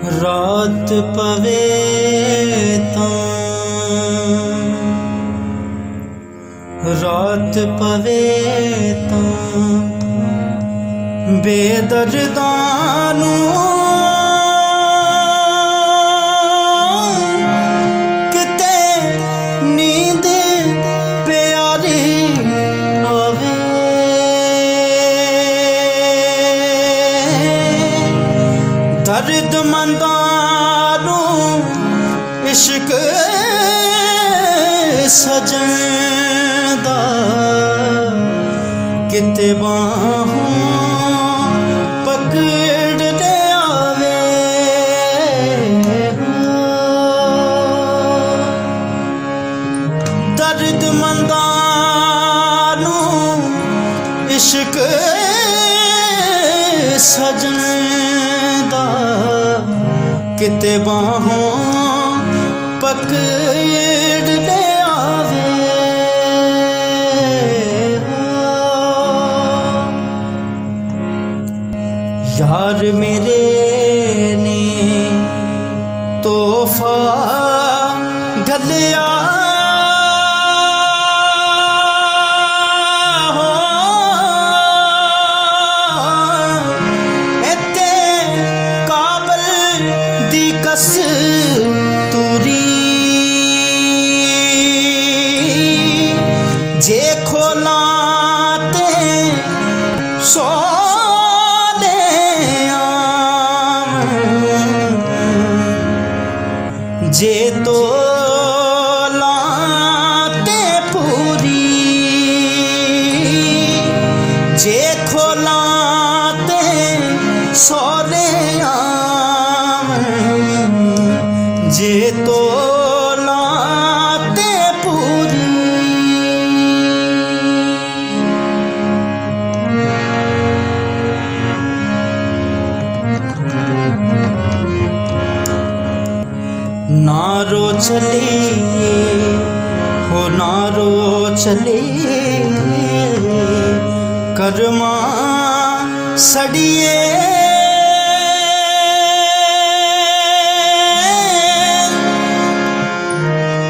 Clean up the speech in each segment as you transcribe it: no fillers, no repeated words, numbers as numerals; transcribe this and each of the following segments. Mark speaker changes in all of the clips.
Speaker 1: रात पवे तो रात पवे तो बेदर्दानू किते नींद प्यारी आवे दर्द मंदानू इश्क सजदा किते बाहों पकड़ ले आवे दर्द मंदानू इश्क सजदा किते बाहों पकड़ ले आवे यार मेरे ने तोहफा घलिया जे खोलाते सोने जे तो लाते पूरी जे खोलाते सोने जे तो लाते पूरी नारो चले हो नारो चले कर्मा सड़िए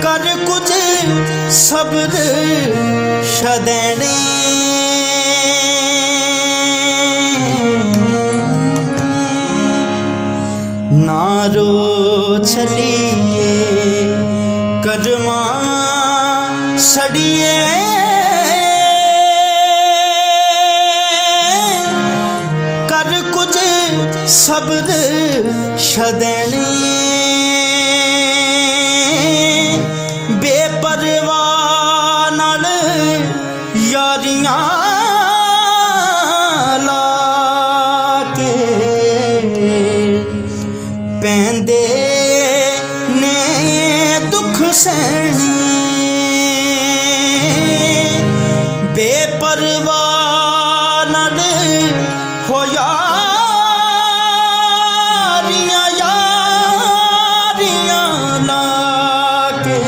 Speaker 1: कर कुछ सब्र शदैने नारो चलिए कर्मा सड़िए कर कुछ सब्र शदैने बेपरवाह नाल यारियां ला के पैंदे ने दुख सहने बेपरवाह नाल हो यारियां यारियां ला के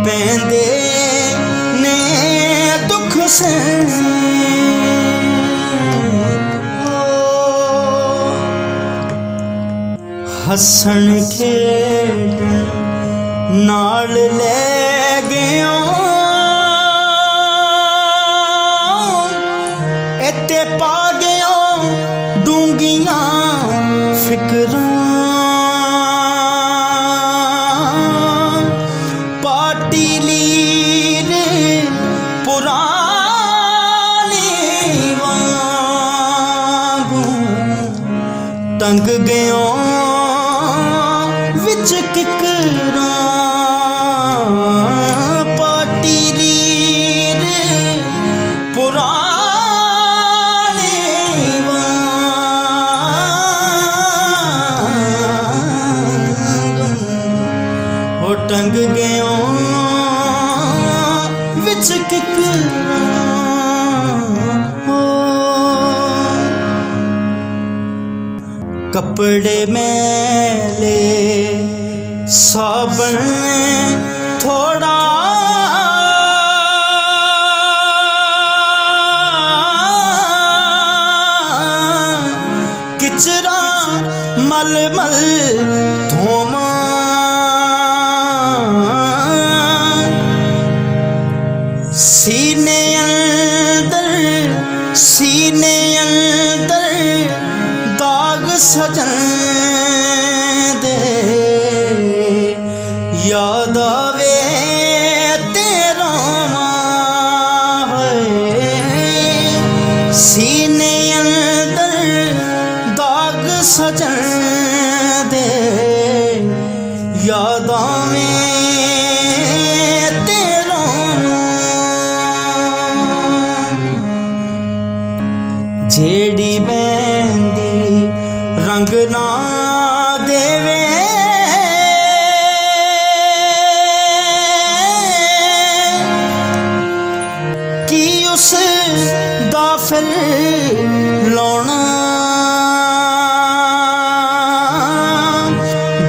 Speaker 1: पैंदे ने दुख सहने हसन खेडन नाल ले गया इत्ते पा गया डूंगियां फिकरां पाटी लीर पुरानी वांगू तंग गया विच किकरां पाटी लीर पुरानी वांगू हो टंग गया विच किकरां कपड़े मैले साबन थोड़ा किचरा मल मल धोमा सीने अंदर दाग सजन दे याद आवे तेरा सीने अंदर दाग सजन दे याद आवे तेरा जेड़ी बहंदी रंग ना देवे कि उस दा फिर लाना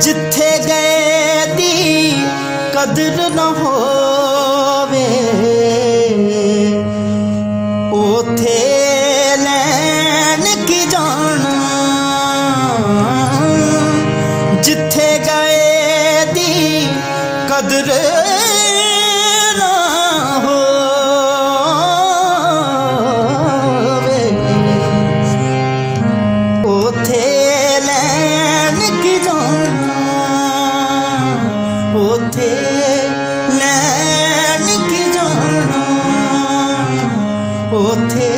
Speaker 1: जिथे गए दी कदर न होवे ओथे लैन की जाना जिथे गए दी कदर न होवे ओथे लैन की जाना ओथे लैन की जाना ओथे